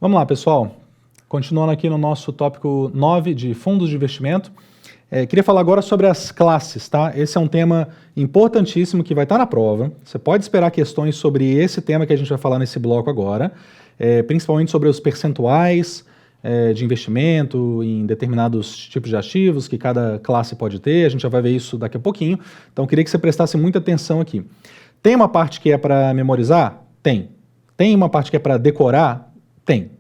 Vamos lá, pessoal. Continuando aqui no nosso tópico 9 de fundos de investimento. Queria falar agora sobre as classes, tá? Esse é um tema importantíssimo que vai estar na prova. Você pode esperar questões sobre esse tema que a gente vai falar nesse bloco agora, principalmente sobre os percentuais de investimento em determinados tipos de ativos que cada classe pode ter. A gente já vai ver isso daqui a pouquinho. Então, queria que você prestasse muita atenção aqui. Tem uma parte que é para memorizar? Tem. Tem uma parte que é para decorar? Tem.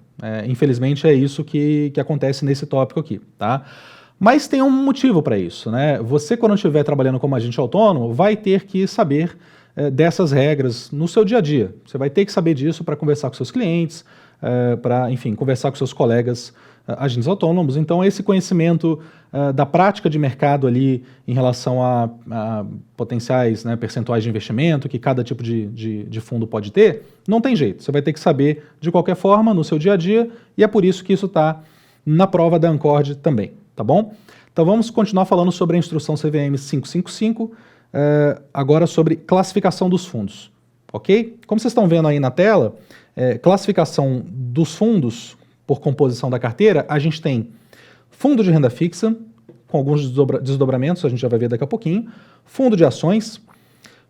Infelizmente é isso que acontece nesse tópico aqui, tá? Mas tem um motivo para isso, né? Você, quando estiver trabalhando como agente autônomo, vai ter que saber dessas regras no seu dia a dia. Você vai ter que saber disso para conversar com seus clientes, para, enfim, conversar com seus colegas agentes autônomos. Então, esse conhecimento da prática de mercado ali em relação a potenciais, né, percentuais de investimento que cada tipo de fundo pode ter, não tem jeito. Você vai ter que saber de qualquer forma no seu dia a dia e é por isso que isso está na prova da Ancord também, tá bom? Então vamos continuar falando sobre a instrução CVM 555, agora sobre classificação dos fundos, ok? Como vocês estão vendo aí na tela, classificação dos fundos por composição da carteira, a gente tem fundo de renda fixa, com alguns desdobramentos, a gente já vai ver daqui a pouquinho, fundo de ações,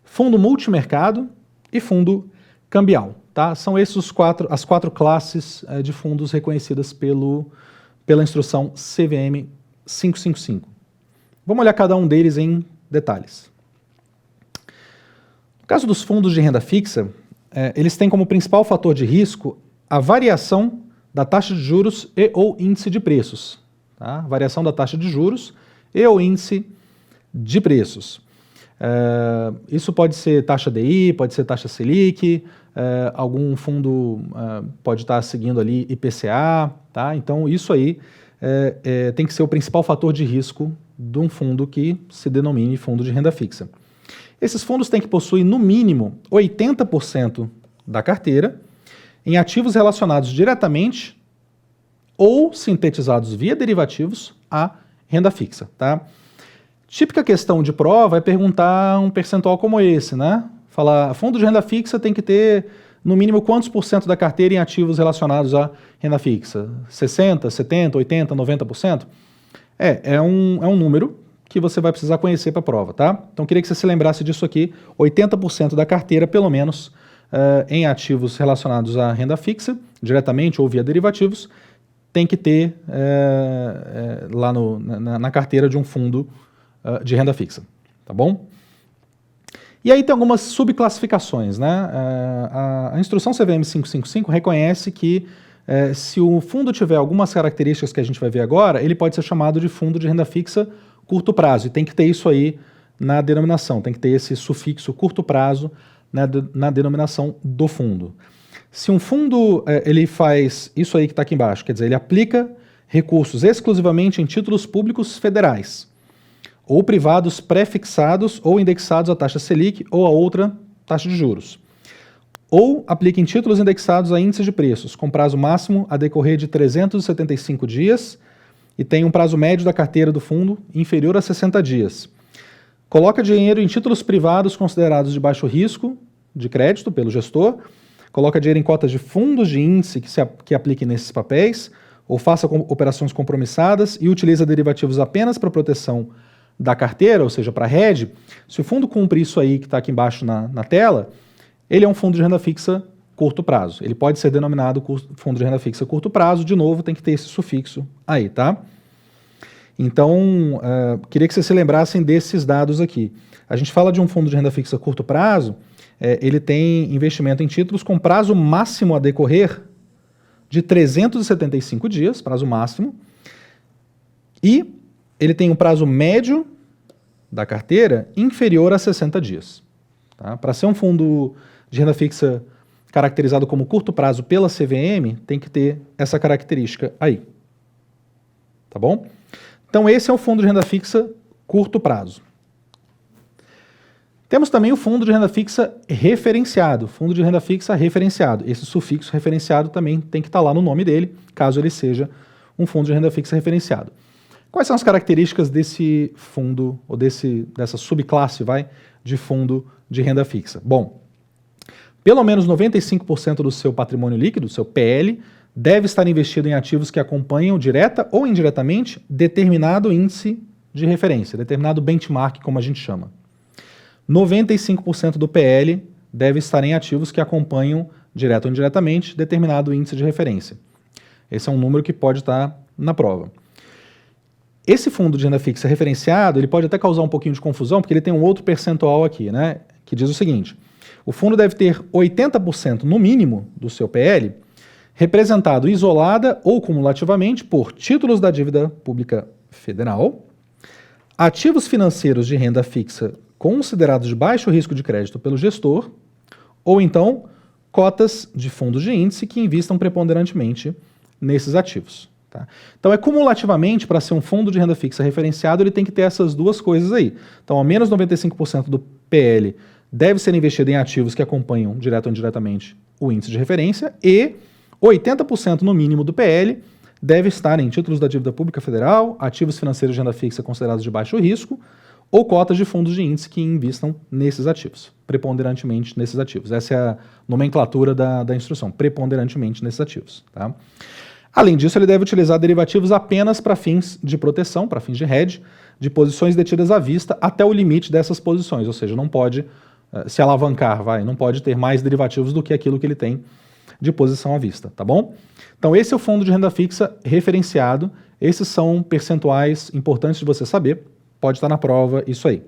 fundo multimercado e fundo cambial, tá? São esses as quatro classes de fundos reconhecidas pela instrução CVM 555. Vamos olhar cada um deles em detalhes. No caso dos fundos de renda fixa, eles têm como principal fator de risco a variação da taxa de juros e ou índice de preços. Tá? Variação da taxa de juros e ou índice de preços. Isso pode ser taxa DI, pode ser taxa Selic, algum fundo pode estar seguindo ali IPCA, tá? Então isso aí tem que ser o principal fator de risco de um fundo que se denomine fundo de renda fixa. Esses fundos têm que possuir no mínimo 80% da carteira em ativos relacionados diretamente ou sintetizados via derivativos à renda fixa, tá? Típica questão de prova é perguntar um percentual como esse, né? Falar, fundo de renda fixa tem que ter no mínimo quantos por cento da carteira em ativos relacionados à renda fixa? 60, 70, 80, 90%? É um número que você vai precisar conhecer para a prova, tá? Então, queria que você se lembrasse disso aqui, 80% da carteira, pelo menos, em ativos relacionados à renda fixa, diretamente ou via derivativos, tem que ter lá na carteira de um fundo de renda fixa, tá bom? E aí tem algumas subclassificações, né? A instrução CVM 555 reconhece que se o fundo tiver algumas características que a gente vai ver agora, ele pode ser chamado de fundo de renda fixa curto prazo, e tem que ter isso aí na denominação, tem que ter esse sufixo curto prazo na denominação do fundo. Se um fundo ele faz isso aí que está aqui embaixo, quer dizer, ele aplica recursos exclusivamente em títulos públicos federais, ou privados pré-fixados ou indexados à taxa Selic ou a outra taxa de juros, ou aplica em títulos indexados a índices de preços, com prazo máximo a decorrer de 375 dias e tem um prazo médio da carteira do fundo inferior a 60 dias. Coloca dinheiro em títulos privados considerados de baixo risco de crédito pelo gestor, coloca dinheiro em cotas de fundos de índice que apliquem nesses papéis, ou faça operações compromissadas e utiliza derivativos apenas para proteção da carteira, ou seja, para a hedge. Se o fundo cumpre isso aí que está aqui embaixo na tela, ele é um fundo de renda fixa curto prazo. Ele pode ser denominado fundo de renda fixa curto prazo, de novo, tem que ter esse sufixo aí, tá? Então, queria que vocês se lembrassem desses dados aqui. A gente fala de um fundo de renda fixa curto prazo, ele tem investimento em títulos com prazo máximo a decorrer de 375 dias, prazo máximo, e ele tem um prazo médio da carteira inferior a 60 dias. Tá? Para ser um fundo de renda fixa caracterizado como curto prazo pela CVM, tem que ter essa característica aí. Tá bom? Então esse é o fundo de renda fixa curto prazo. Temos também o fundo de renda fixa referenciado. Fundo de renda fixa referenciado. Esse sufixo referenciado também tem que estar lá no nome dele, caso ele seja um fundo de renda fixa referenciado. Quais são as características desse fundo, ou dessa subclasse, de fundo de renda fixa? Bom, pelo menos 95% do seu patrimônio líquido, do seu PL, deve estar investido em ativos que acompanham direta ou indiretamente determinado índice de referência, determinado benchmark, como a gente chama. 95% do PL deve estar em ativos que acompanham direto ou indiretamente determinado índice de referência. Esse é um número que pode estar na prova. Esse fundo de renda fixa referenciado, ele pode até causar um pouquinho de confusão, porque ele tem um outro percentual aqui, né, que diz o seguinte: o fundo deve ter 80% no mínimo do seu PL representado isolada ou cumulativamente por títulos da dívida pública federal, ativos financeiros de renda fixa considerados de baixo risco de crédito pelo gestor, ou então cotas de fundos de índice que investam preponderantemente nesses ativos. Tá? Então, cumulativamente, para ser um fundo de renda fixa referenciado, ele tem que ter essas duas coisas aí. Então, ao menos 95% do PL deve ser investido em ativos que acompanham, direto ou indiretamente, o índice de referência, e 80% no mínimo do PL deve estar em títulos da dívida pública federal, ativos financeiros de renda fixa considerados de baixo risco, ou cotas de fundos de índice que investam nesses ativos, preponderantemente nesses ativos. Essa é a nomenclatura da instrução, preponderantemente nesses ativos. Tá? Além disso, ele deve utilizar derivativos apenas para fins de proteção, para fins de hedge, de posições detidas à vista até o limite dessas posições, ou seja, não pode se alavancar, não pode ter mais derivativos do que aquilo que ele tem de posição à vista, tá bom? Então esse é o fundo de renda fixa referenciado, esses são percentuais importantes de você saber, pode estar na prova isso aí.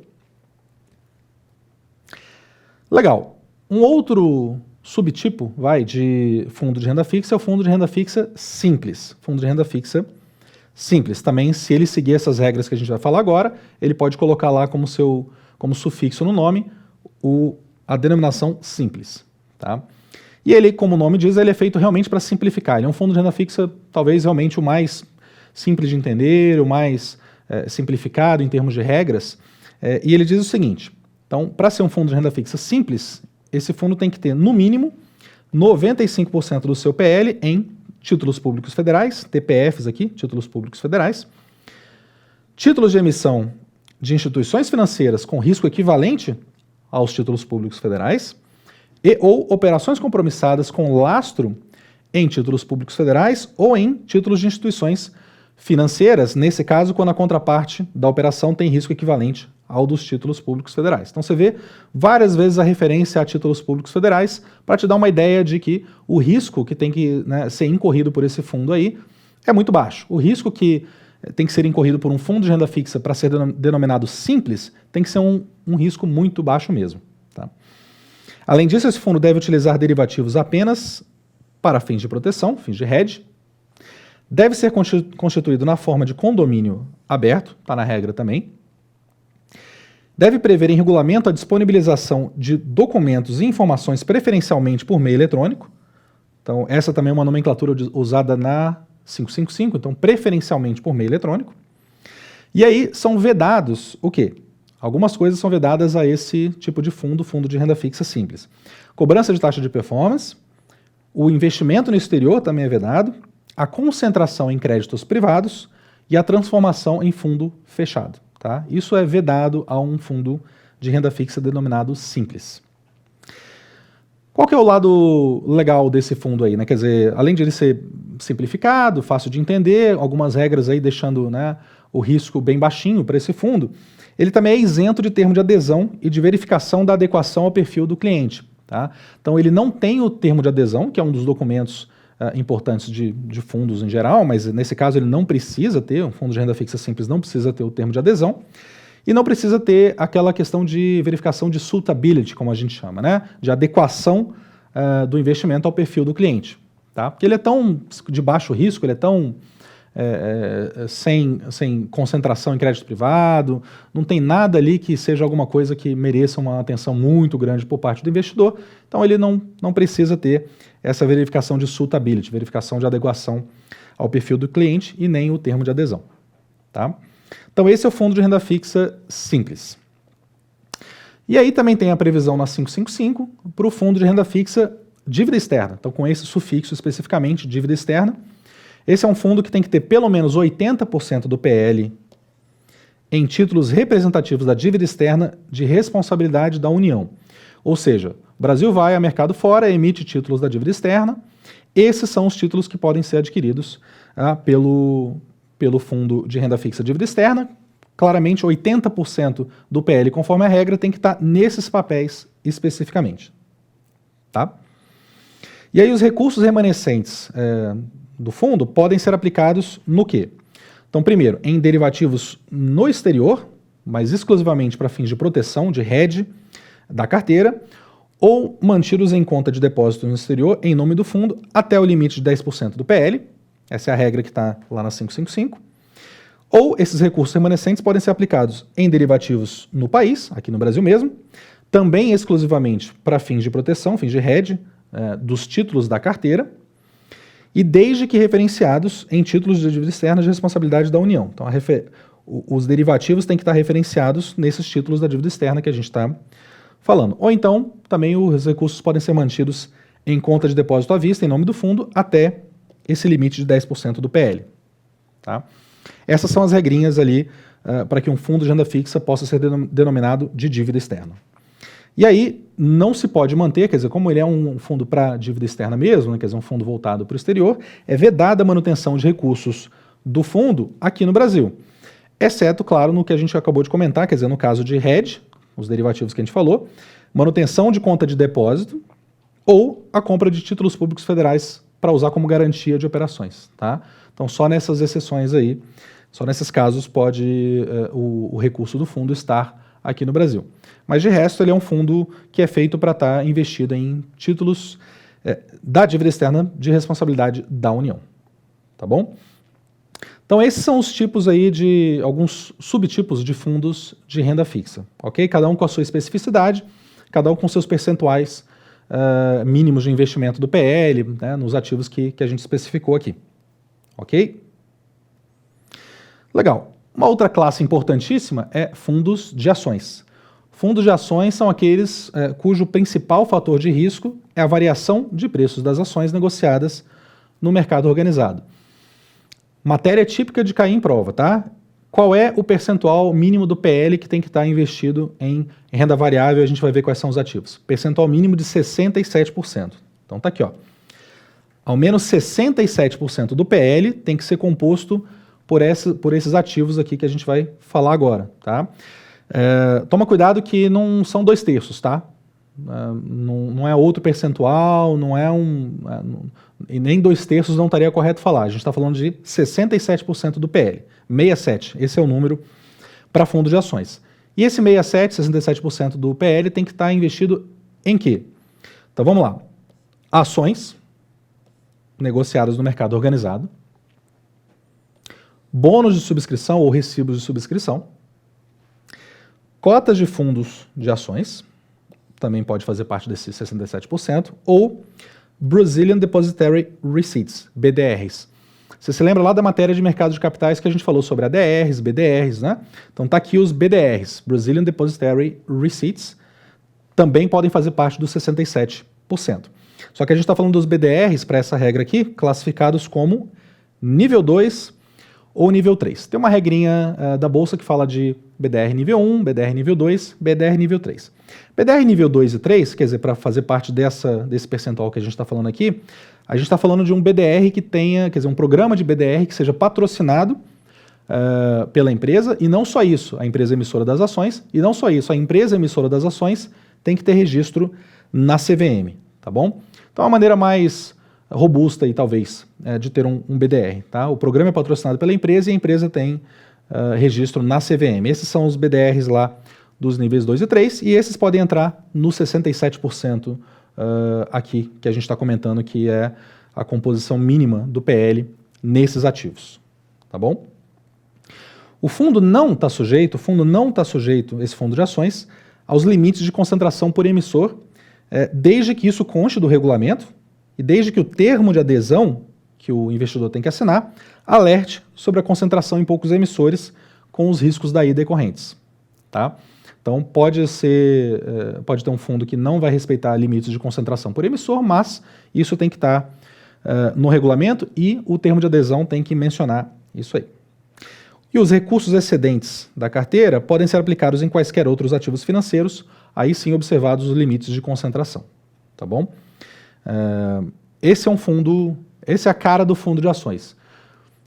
Legal, um outro subtipo, de fundo de renda fixa é o fundo de renda fixa simples. Fundo de renda fixa simples. Também, se ele seguir essas regras que a gente vai falar agora, ele pode colocar lá como sufixo no nome a denominação simples. Tá? E ele, como o nome diz, ele é feito realmente para simplificar. Ele é um fundo de renda fixa, talvez realmente o mais simples de entender, o mais simplificado em termos de regras. E ele diz o seguinte: então, para ser um fundo de renda fixa simples, esse fundo tem que ter, no mínimo, 95% do seu PL em títulos públicos federais, TPFs aqui, títulos públicos federais, títulos de emissão de instituições financeiras com risco equivalente aos títulos públicos federais e ou operações compromissadas com lastro em títulos públicos federais ou em títulos de instituições financeiras, nesse caso, quando a contraparte da operação tem risco equivalente ao dos títulos públicos federais. Então você vê várias vezes a referência a títulos públicos federais para te dar uma ideia de que o risco que tem que ser incorrido por esse fundo aí é muito baixo. O risco que tem que ser incorrido por um fundo de renda fixa para ser denominado simples tem que ser um risco muito baixo mesmo. Tá? Além disso, esse fundo deve utilizar derivativos apenas para fins de proteção, fins de hedge. Deve ser constituído na forma de condomínio aberto, está na regra também. Deve prever em regulamento a disponibilização de documentos e informações preferencialmente por meio eletrônico. Então, essa também é uma nomenclatura usada na 555, então preferencialmente por meio eletrônico. E aí são vedados o quê? Algumas coisas são vedadas a esse tipo de fundo de renda fixa simples. Cobrança de taxa de performance, o investimento no exterior também é vedado, a concentração em créditos privados e a transformação em fundo fechado. Tá? Isso é vedado a um fundo de renda fixa denominado simples. Qual que é o lado legal desse fundo aí? Quer dizer, além de ele ser simplificado, fácil de entender, algumas regras aí deixando o risco bem baixinho para esse fundo, ele também é isento de termo de adesão e de verificação da adequação ao perfil do cliente. Tá? Então ele não tem o termo de adesão, que é um dos documentos importantes de fundos em geral, mas nesse caso ele não precisa ter, um fundo de renda fixa simples não precisa ter o termo de adesão, e não precisa ter aquela questão de verificação de suitability, como a gente chama, de adequação do investimento ao perfil do cliente. Tá? Porque ele é tão de baixo risco, ele é tão sem concentração em crédito privado, não tem nada ali que seja alguma coisa que mereça uma atenção muito grande por parte do investidor, então ele não precisa ter essa verificação de suitability, verificação de adequação ao perfil do cliente e nem o termo de adesão. Tá? Então esse é o fundo de renda fixa simples. E aí também tem a previsão na 555 para o fundo de renda fixa dívida externa, então com esse sufixo especificamente, dívida externa. Esse é um fundo que tem que ter pelo menos 80% do PL em títulos representativos da dívida externa de responsabilidade da União. Ou seja, o Brasil vai a mercado fora, emite títulos da dívida externa, esses são os títulos que podem ser adquiridos pelo fundo de renda fixa dívida externa. Claramente, 80% do PL, conforme a regra, tem que estar nesses papéis especificamente. Tá? E aí os recursos remanescentes do fundo podem ser aplicados no quê? Então, primeiro, em derivativos no exterior, mas exclusivamente para fins de proteção, de hedge da carteira, ou mantidos em conta de depósito no exterior em nome do fundo até o limite de 10% do PL. Essa é a regra que está lá na 555. Ou esses recursos remanescentes podem ser aplicados em derivativos no país, aqui no Brasil mesmo, também exclusivamente para fins de proteção, fins de hedge dos títulos da carteira, e desde que referenciados em títulos de dívida externa de responsabilidade da União. Então, os derivativos têm que estar referenciados nesses títulos da dívida externa que a gente está falando. Ou então, também os recursos podem ser mantidos em conta de depósito à vista, em nome do fundo, até esse limite de 10% do PL. Tá? Essas são as regrinhas ali para que um fundo de renda fixa possa ser denominado de dívida externa. E aí, não se pode manter, quer dizer, como ele é um fundo para dívida externa mesmo, né, quer dizer, um fundo voltado para o exterior, é vedada a manutenção de recursos do fundo aqui no Brasil. Exceto, claro, no que a gente acabou de comentar, quer dizer, no caso de hedge, os derivativos que a gente falou, manutenção de conta de depósito ou a compra de títulos públicos federais para usar como garantia de operações. Tá? Então, só nessas exceções aí, só nesses casos pode o recurso do fundo estar aqui no Brasil. Mas de resto, ele é um fundo que é feito para estar investido em títulos da dívida externa de responsabilidade da União. Tá bom? Então esses são os tipos aí de alguns subtipos de fundos de renda fixa, ok? Cada um com a sua especificidade, cada um com seus percentuais mínimos de investimento do PL, né, nos ativos que a gente especificou aqui, ok? Legal. Uma outra classe importantíssima é fundos de ações. Fundos de ações são aqueles cujo principal fator de risco é a variação de preços das ações negociadas no mercado organizado. Matéria típica de cair em prova, tá? Qual é o percentual mínimo do PL que tem que estar investido em renda variável? A gente vai ver quais são os ativos. Percentual mínimo de 67%. Então tá aqui, ó. Ao menos 67% do PL tem que ser composto por esses ativos aqui que a gente vai falar agora, tá? Toma cuidado que não são 2/3, tá? Não é outro percentual, não é e nem 2/3 não estaria correto falar. A gente está falando de 67% do PL. 67, esse é o número para fundo de ações. E esse 67% do PL tem que estar investido em quê? Então vamos lá. Ações negociadas no mercado organizado, bônus de subscrição ou recibos de subscrição, cotas de fundos de ações, também pode fazer parte desses 67%, ou Brazilian Depositary Receipts, BDRs. Você se lembra lá da matéria de mercado de capitais que a gente falou sobre ADRs, BDRs, né? Então tá aqui os BDRs, Brazilian Depositary Receipts, também podem fazer parte dos 67%. Só que a gente está falando dos BDRs, para essa regra aqui, classificados como nível 2 ou nível 3. Tem uma regrinha da Bolsa que fala de BDR nível 1, BDR nível 2, BDR nível 3. BDR nível 2 e 3, quer dizer, para fazer parte desse percentual que a gente está falando aqui, a gente está falando de um BDR que tenha, quer dizer, um programa de BDR que seja patrocinado pela empresa, e não só isso, a empresa emissora das ações, e não só isso, a empresa emissora das ações tem que ter registro na CVM, tá bom? Então, a maneira mais robusta aí, talvez, de ter um BDR, tá? O programa é patrocinado pela empresa e a empresa tem registro na CVM. Esses são os BDRs lá dos níveis 2 e 3, e esses podem entrar no 67% aqui, que a gente está comentando, que é a composição mínima do PL nesses ativos, tá bom? O fundo não está sujeito, esse fundo de ações, aos limites de concentração por emissor, desde que isso conste do regulamento e desde que o termo de adesão que o investidor tem que assinar alerte sobre a concentração em poucos emissores com os riscos daí decorrentes, tá? Então pode ter um fundo que não vai respeitar limites de concentração por emissor, mas isso tem que estar no regulamento e o termo de adesão tem que mencionar isso aí. E os recursos excedentes da carteira podem ser aplicados em quaisquer outros ativos financeiros, aí sim observados os limites de concentração, tá bom? esse é um fundo, esse é a cara do fundo de ações.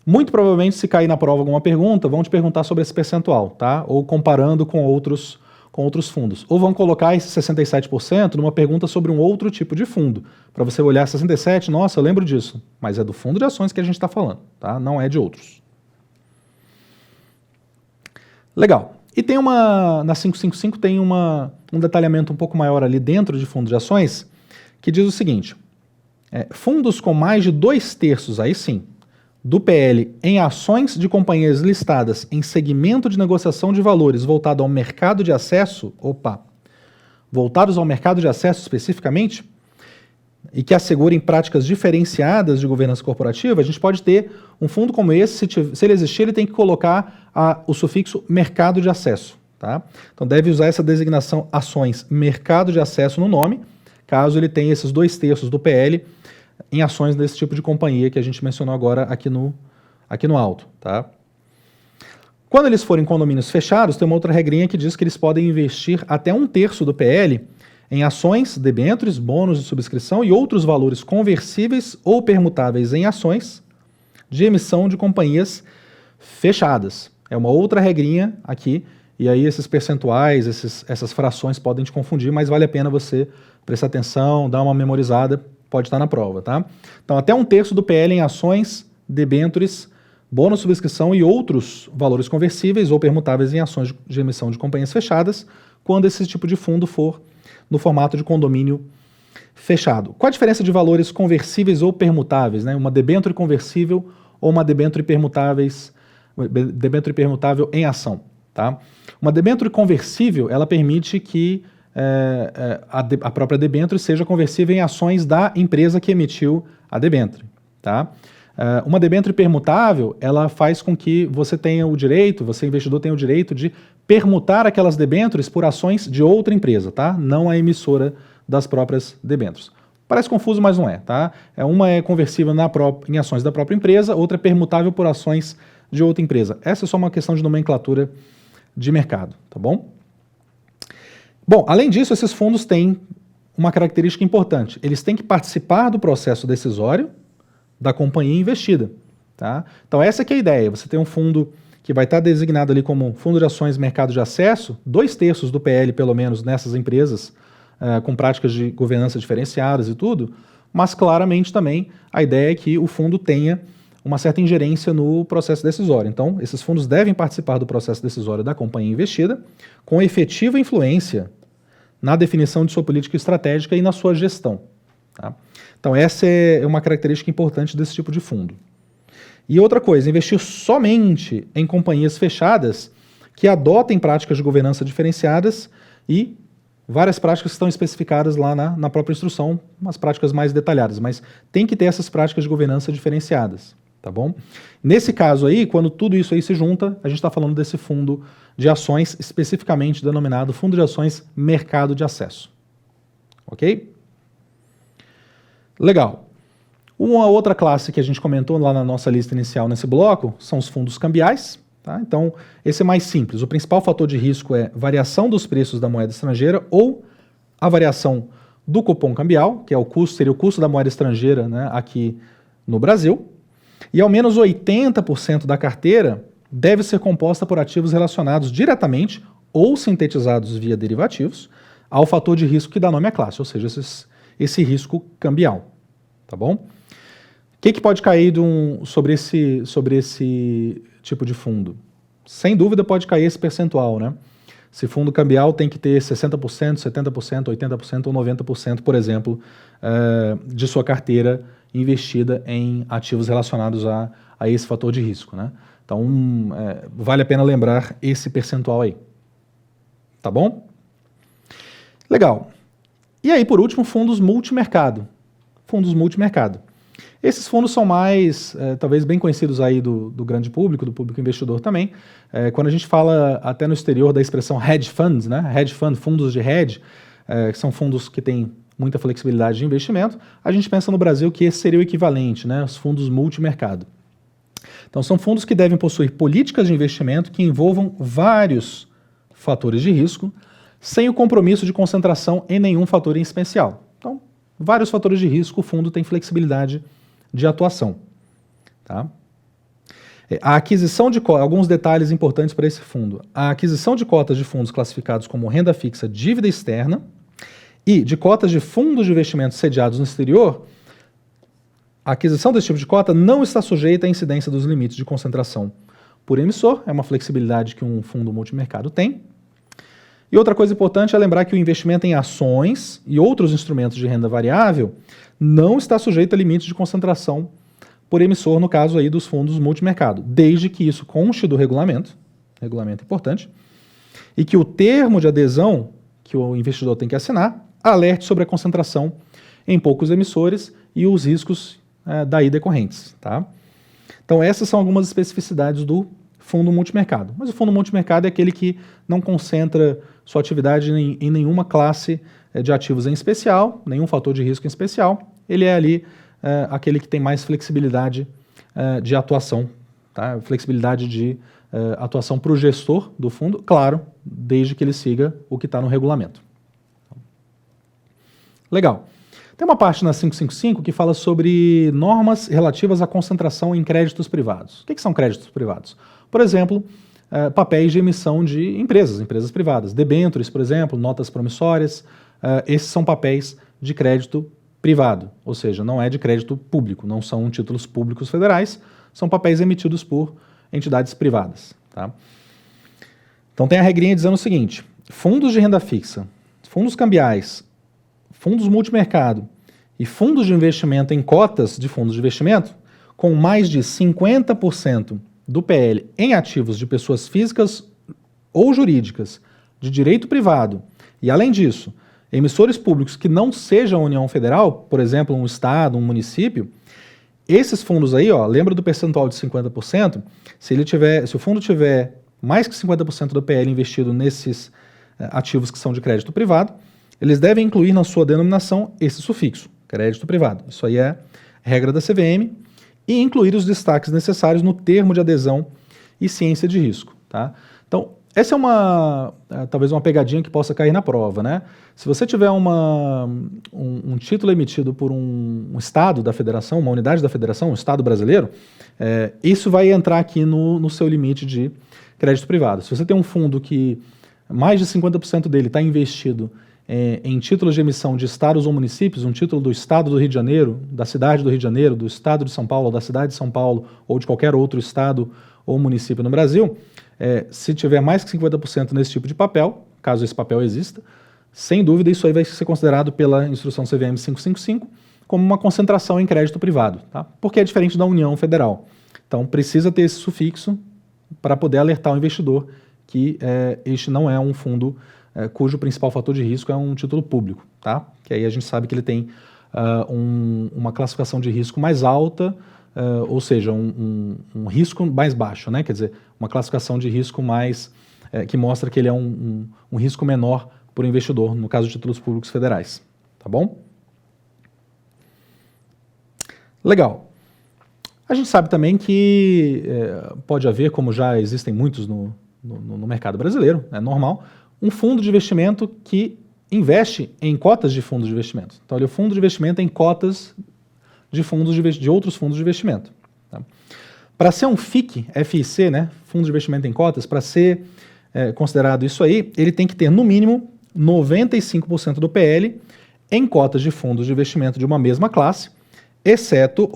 Muito provavelmente, se cair na prova alguma pergunta, vão te perguntar sobre esse percentual, tá? Ou comparando com outros fundos. Ou vão colocar esse 67% numa pergunta sobre um outro tipo de fundo. Para você olhar 67%, nossa, eu lembro disso. Mas é do fundo de ações que a gente está falando, tá? Não é de outros. Legal. E tem na 555 tem um detalhamento um pouco maior ali dentro de fundo de ações, que diz o seguinte, fundos com mais de 2/3, aí sim, do PL em ações de companhias listadas em segmento de negociação de valores voltado ao mercado de acesso, voltados ao mercado de acesso especificamente, e que assegurem práticas diferenciadas de governança corporativa, a gente pode ter um fundo como esse, se ele existir, ele tem que colocar o sufixo mercado de acesso. Tá? Então deve usar essa designação ações mercado de acesso no nome, caso ele tenha esses 2/3 do PL em ações desse tipo de companhia que a gente mencionou agora aqui no alto. Tá? Quando eles forem condomínios fechados, tem uma outra regrinha que diz que eles podem investir até 1/3 do PL em ações, debêntures, bônus de subscrição e outros valores conversíveis ou permutáveis em ações de emissão de companhias fechadas. É uma outra regrinha aqui, e aí esses percentuais, essas frações podem te confundir, mas vale a pena você prestar atenção, dar uma memorizada, pode estar na prova, tá? Então, até 1/3 do PL em ações, debêntures, bônus de subscrição e outros valores conversíveis ou permutáveis em ações de emissão de companhias fechadas, quando esse tipo de fundo for no formato de condomínio fechado. Qual a diferença de valores conversíveis ou permutáveis, né? Uma debênture conversível ou uma debênture permutável em ação, tá? Uma debênture conversível, ela permite que a própria debênture seja conversível em ações da empresa que emitiu a debênture, tá? Uma debênture permutável, ela faz com que você tenha o direito, você investidor tenha o direito de permutar aquelas debêntures por ações de outra empresa, tá? Não a emissora das próprias debêntures. Parece confuso, mas não é, tá? Uma é conversível em ações da própria empresa, outra é permutável por ações de outra empresa. Essa é só uma questão de nomenclatura de mercado, tá bom? Bom, além disso, esses fundos têm uma característica importante. Eles têm que participar do processo decisório da companhia investida, tá? Então essa que é a ideia, você tem um fundo que vai estar designado ali como fundo de ações mercado de acesso, 2/3 do PL pelo menos nessas empresas, com práticas de governança diferenciadas e tudo, mas claramente também a ideia é que o fundo tenha uma certa ingerência no processo decisório. Então esses fundos devem participar do processo decisório da companhia investida com efetiva influência na definição de sua política estratégica e na sua gestão, tá? Então essa é uma característica importante desse tipo de fundo. E outra coisa, investir somente em companhias fechadas que adotem práticas de governança diferenciadas e várias práticas que estão especificadas lá na própria instrução, umas práticas mais detalhadas, mas tem que ter essas práticas de governança diferenciadas, tá bom? Nesse caso aí, quando tudo isso aí se junta, a gente está falando desse fundo de ações especificamente denominado Fundo de Ações Mercado de Acesso, ok? Legal. Uma outra classe que a gente comentou lá na nossa lista inicial nesse bloco são os fundos cambiais, tá? Então, esse é mais simples. O principal fator de risco é variação dos preços da moeda estrangeira ou a variação do cupom cambial, que é seria o custo da moeda estrangeira, né, aqui no Brasil. E ao menos 80% da carteira deve ser composta por ativos relacionados diretamente ou sintetizados via derivativos ao fator de risco que dá nome à classe, ou seja, esse risco cambial, tá bom? O que pode cair sobre esse tipo de fundo? Sem dúvida pode cair esse percentual, né? Se fundo cambial tem que ter 60%, 70%, 80% ou 90%, por exemplo, de sua carteira investida em ativos relacionados a esse fator de risco, né? Então, vale a pena lembrar esse percentual aí, tá bom? Legal. E aí, por último, fundos multimercado. Fundos multimercado. Esses fundos são mais, talvez bem conhecidos aí do grande público, do público investidor também. Quando a gente fala até no exterior da expressão hedge funds, né? Hedge fund, fundos de hedge, que são fundos que têm muita flexibilidade de investimento, a gente pensa no Brasil que esse seria o equivalente, né? Os fundos multimercado. Então são fundos que devem possuir políticas de investimento que envolvam vários fatores de risco, sem o compromisso de concentração em nenhum fator em especial. Então, vários fatores de risco, o fundo tem flexibilidade de atuação. Tá? A aquisição de cotas, alguns detalhes importantes para esse fundo. A aquisição de cotas de fundos classificados como renda fixa, dívida externa e de cotas de fundos de investimento sediados no exterior, a aquisição desse tipo de cota não está sujeita à incidência dos limites de concentração por emissor, é uma flexibilidade que um fundo multimercado tem. E outra coisa importante é lembrar que o investimento em ações e outros instrumentos de renda variável não está sujeito a limites de concentração por emissor, no caso aí dos fundos multimercado, desde que isso conste do regulamento importante, e que o termo de adesão que o investidor tem que assinar alerte sobre a concentração em poucos emissores e os riscos daí decorrentes. Tá? Então essas são algumas especificidades do fundo multimercado. Mas o fundo multimercado é aquele que não concentra sua atividade em nenhuma classe de ativos em especial, nenhum fator de risco em especial. Ele é ali aquele que tem mais flexibilidade de atuação, tá? Flexibilidade de atuação para o gestor do fundo, claro, desde que ele siga o que está no regulamento. Legal. Tem uma parte na 555 que fala sobre normas relativas à concentração em créditos privados. O que são créditos privados? Por exemplo, papéis de emissão de empresas privadas, debêntures, por exemplo, notas promissórias, esses são papéis de crédito privado, ou seja, não é de crédito público, não são títulos públicos federais, são papéis emitidos por entidades privadas. Tá? Então tem a regrinha dizendo o seguinte: fundos de renda fixa, fundos cambiais, fundos multimercado e fundos de investimento em cotas de fundos de investimento com mais de 50% do PL em ativos de pessoas físicas ou jurídicas de direito privado e, além disso, emissores públicos que não sejam a União Federal, por exemplo, um estado, um município, esses fundos aí, ó, lembra do percentual de 50%? Se o fundo tiver mais que 50% do PL investido nesses ativos que são de crédito privado, eles devem incluir na sua denominação esse sufixo, crédito privado. Isso aí é regra da CVM, e incluir os destaques necessários no termo de adesão e ciência de risco. Tá? Então, essa é talvez uma pegadinha que possa cair na prova. Né? Se você tiver um título emitido por um estado da federação, uma unidade da federação, um estado brasileiro, isso vai entrar aqui no seu limite de crédito privado. Se você tem um fundo que mais de 50% dele está investido em títulos de emissão de estados ou municípios, um título do estado do Rio de Janeiro, da cidade do Rio de Janeiro, do estado de São Paulo, ou da cidade de São Paulo, ou de qualquer outro estado ou município no Brasil, se tiver mais que 50% nesse tipo de papel, caso esse papel exista, sem dúvida isso aí vai ser considerado pela instrução CVM 555 como uma concentração em crédito privado, tá? Porque é diferente da União Federal. Então precisa ter esse sufixo para poder alertar o investidor que este não é um fundo cujo principal fator de risco é um título público, tá? Que aí a gente sabe que ele tem uma classificação de risco mais alta, ou seja, um risco mais baixo, né? Quer dizer, uma classificação de risco mais que mostra que ele é um risco menor para o investidor, no caso de títulos públicos federais, tá bom? Legal. A gente sabe também que pode haver, como já existem muitos no mercado brasileiro, é normal, um fundo de investimento que investe em cotas de fundos de investimento. Então, ele é o fundo de investimento em cotas de outros fundos de investimento. Tá? Para ser um FIC, FIC, né, Fundo de Investimento em Cotas, para ser considerado isso aí, ele tem que ter, no mínimo, 95% do PL em cotas de fundos de investimento de uma mesma classe, exceto,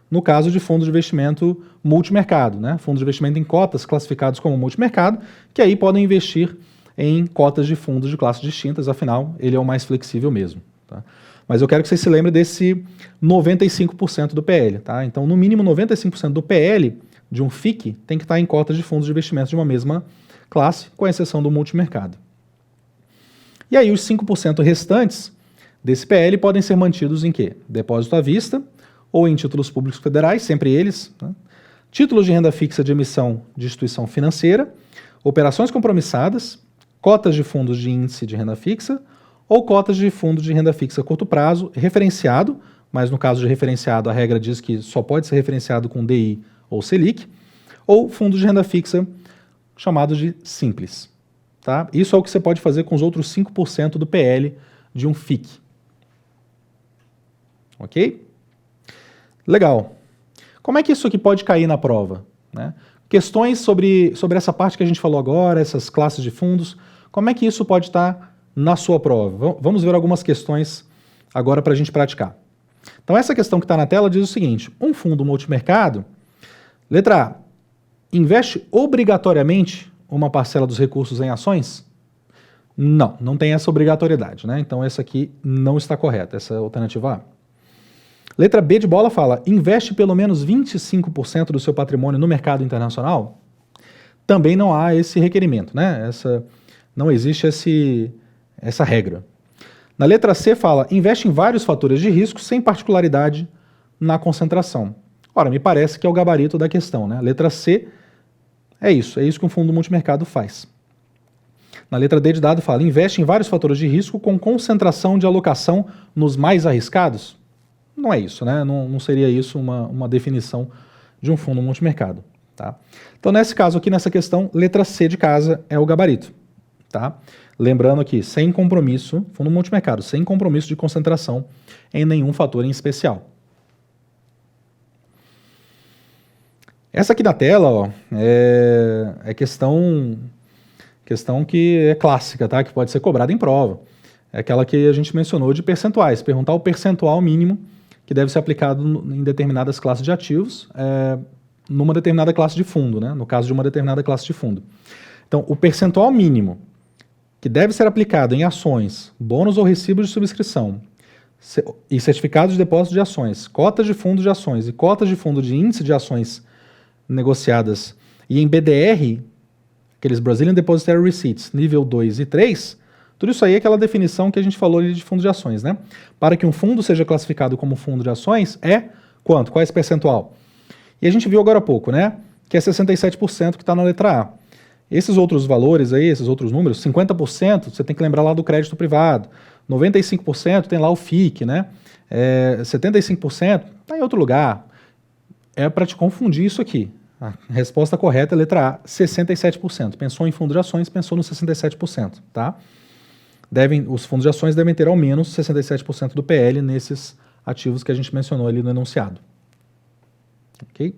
no caso de fundos de investimento multimercado, né, fundos de investimento em cotas classificados como multimercado, que aí podem investir em cotas de fundos de classes distintas, afinal, ele é o mais flexível mesmo. Tá? Mas eu quero que vocês se lembrem desse 95% do PL. Tá? Então, no mínimo 95% do PL de um FIC tem que estar em cotas de fundos de investimento de uma mesma classe, com exceção do multimercado. E aí os 5% restantes desse PL podem ser mantidos em quê? Depósito à vista ou em títulos públicos federais, sempre eles, né? Títulos de renda fixa de emissão de instituição financeira, operações compromissadas, cotas de fundos de índice de renda fixa ou cotas de fundos de renda fixa a curto prazo, referenciado, mas no caso de referenciado a regra diz que só pode ser referenciado com DI ou Selic, ou fundos de renda fixa chamados de simples. Tá? Isso é o que você pode fazer com os outros 5% do PL de um FIC. ok? Legal. Como é que isso aqui pode cair na prova, né? Questões sobre essa parte que a gente falou agora, essas classes de fundos, como é que isso pode estar na sua prova? Vamos ver algumas questões agora para a gente praticar. Então essa questão que está na tela diz o seguinte: um fundo multimercado, letra A, investe obrigatoriamente uma parcela dos recursos em ações? Não, não tem essa obrigatoriedade, né? Então essa aqui não está correta, essa é a alternativa A. Letra B de bola fala, investe pelo menos 25% do seu patrimônio no mercado internacional? Também não há esse requerimento, né? Não existe essa regra. Na letra C fala, investe em vários fatores de risco sem particularidade na concentração. Ora, me parece que é o gabarito da questão, né? Letra C é isso que um fundo multimercado faz. Na letra D de dado fala, investe em vários fatores de risco com concentração de alocação nos mais arriscados? Não é isso, né? Não seria isso uma definição de um fundo multimercado, tá? Então, nesse caso aqui, nessa questão, letra C de casa é o gabarito, tá? Lembrando aqui, sem compromisso, fundo multimercado, sem compromisso de concentração em nenhum fator em especial. Essa aqui da tela, ó, é questão que é clássica, tá? Que pode ser cobrada em prova. É aquela que a gente mencionou de percentuais, perguntar o percentual mínimo que deve ser aplicado em determinadas classes de ativos, numa determinada classe de fundo, né? No caso de uma determinada classe de fundo. Então, o percentual mínimo que deve ser aplicado em ações, bônus ou recibos de subscrição e certificados de depósito de ações, cotas de fundo de ações e cotas de fundo de índice de ações negociadas e em BDR, aqueles Brazilian Depositary Receipts, nível 2 e 3, tudo isso aí é aquela definição que a gente falou ali de fundo de ações, né? Para que um fundo seja classificado como fundo de ações, é quanto? Qual é esse percentual? E a gente viu agora há pouco, né? Que é 67% que está na letra A. Esses outros valores aí, esses outros números, 50%, você tem que lembrar lá do crédito privado. 95% tem lá o FIC, né? 75% está em outro lugar. É para te confundir isso aqui. A resposta correta é a letra A, 67%. Pensou em fundo de ações, pensou no 67%, tá? Os fundos de ações devem ter ao menos 67% do PL nesses ativos que a gente mencionou ali no enunciado. Ok?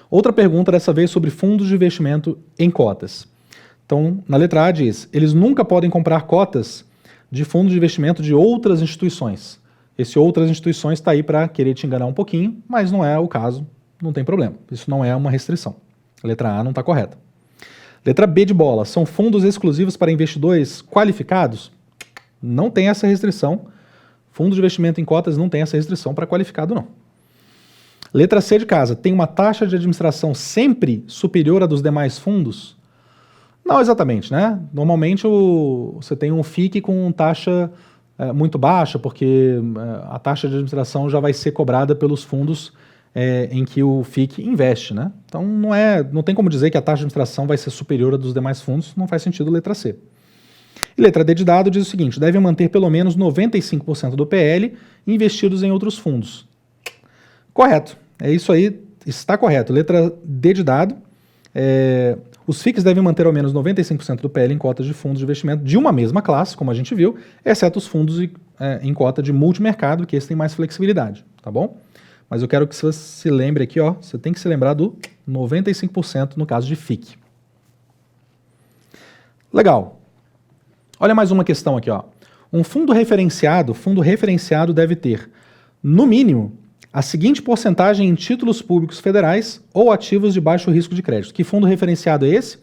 Outra pergunta, dessa vez sobre fundos de investimento em cotas. Então, na letra A diz, eles nunca podem comprar cotas de fundos de investimento de outras instituições. Esse outras instituições está aí para querer te enganar um pouquinho, mas não é o caso, não tem problema. Isso não é uma restrição. A letra A não está correta. Letra B de bola, são fundos exclusivos para investidores qualificados? Não tem essa restrição. Fundo de investimento em cotas não tem essa restrição para qualificado, não. Letra C de casa, tem uma taxa de administração sempre superior à dos demais fundos? Não exatamente, né? Normalmente você tem um FIC com taxa muito baixa, porque a taxa de administração já vai ser cobrada pelos fundos em que o FIC investe, né? Então não tem como dizer que a taxa de administração vai ser superior à dos demais fundos, não faz sentido letra C. E letra D de dado diz o seguinte, devem manter pelo menos 95% do PL investidos em outros fundos. Correto, é isso aí, está correto. Letra D de dado, os FICs devem manter ao menos 95% do PL em cotas de fundos de investimento de uma mesma classe, como a gente viu, exceto os fundos em cota de multimercado, que esse tem mais flexibilidade, tá bom? Mas eu quero que você se lembre aqui, ó, você tem que se lembrar do 95% no caso de FIC. Legal. Olha mais uma questão aqui, ó. Um fundo referenciado deve ter, no mínimo, a seguinte porcentagem em títulos públicos federais ou ativos de baixo risco de crédito. Que fundo referenciado é esse?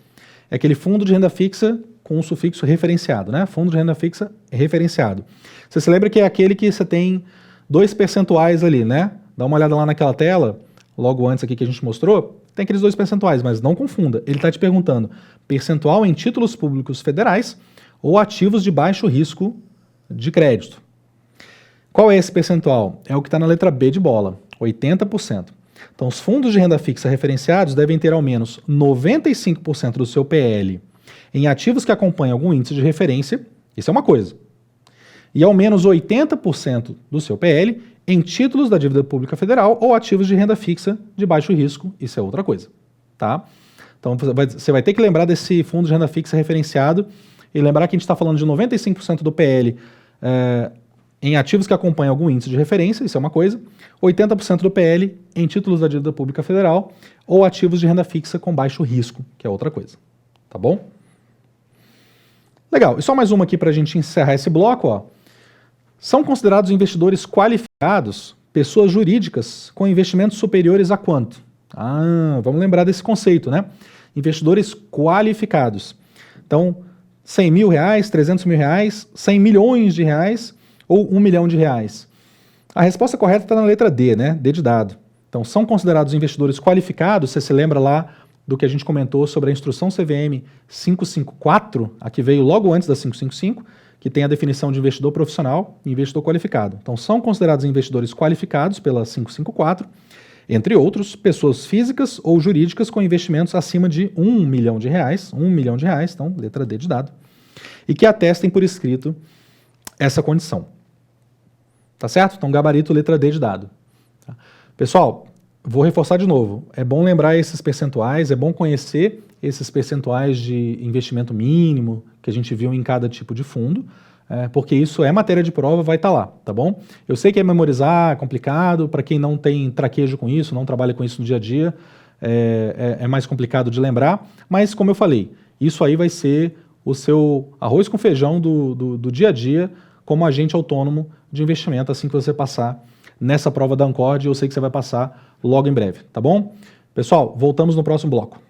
É aquele fundo de renda fixa com o sufixo referenciado, né? Fundo de renda fixa referenciado. Você se lembra que é aquele que você tem 2 percentuais ali, né? Dá uma olhada lá naquela tela, logo antes aqui que a gente mostrou, tem aqueles 2 percentuais, mas não confunda. Ele está te perguntando percentual em títulos públicos federais ou ativos de baixo risco de crédito. Qual é esse percentual? É o que está na letra B de bola, 80%. Então, os fundos de renda fixa referenciados devem ter ao menos 95% do seu PL em ativos que acompanham algum índice de referência, isso é uma coisa, e ao menos 80% do seu PL em títulos da dívida pública federal ou ativos de renda fixa de baixo risco, isso é outra coisa, tá? Então, você vai ter que lembrar desse fundo de renda fixa referenciado e lembrar que a gente está falando de 95% do PL em ativos que acompanham algum índice de referência, isso é uma coisa, 80% do PL em títulos da dívida pública federal ou ativos de renda fixa com baixo risco, que é outra coisa, tá bom? Legal, e só mais uma aqui para a gente encerrar esse bloco, ó. São considerados investidores qualificados pessoas jurídicas com investimentos superiores a quanto? Vamos lembrar desse conceito, né? Investidores qualificados. Então, 100 mil reais, 300 mil reais, 100 milhões de reais ou 1 milhão de reais? A resposta correta está na letra D, né? D de dado. Então, são considerados investidores qualificados, você se lembra lá do que a gente comentou sobre a instrução CVM 554, a que veio logo antes da 555, que tem a definição de investidor profissional e investidor qualificado. Então, são considerados investidores qualificados pela 554, entre outros, pessoas físicas ou jurídicas com investimentos acima de 1 milhão de reais, então, letra D de dado, e que atestem por escrito essa condição. Tá certo? Então, gabarito, letra D de dado. Tá? Pessoal, vou reforçar de novo, é bom lembrar esses percentuais, é bom conhecer esses percentuais de investimento mínimo que a gente viu em cada tipo de fundo, porque isso é matéria de prova, vai estar lá, tá bom? Eu sei que é memorizar, é complicado, para quem não tem traquejo com isso, não trabalha com isso no dia a dia, é mais complicado de lembrar, mas como eu falei, isso aí vai ser o seu arroz com feijão do dia a dia como agente autônomo de investimento assim que você passar nessa prova da Ancord, eu sei que você vai passar logo em breve, tá bom? Pessoal, voltamos no próximo bloco.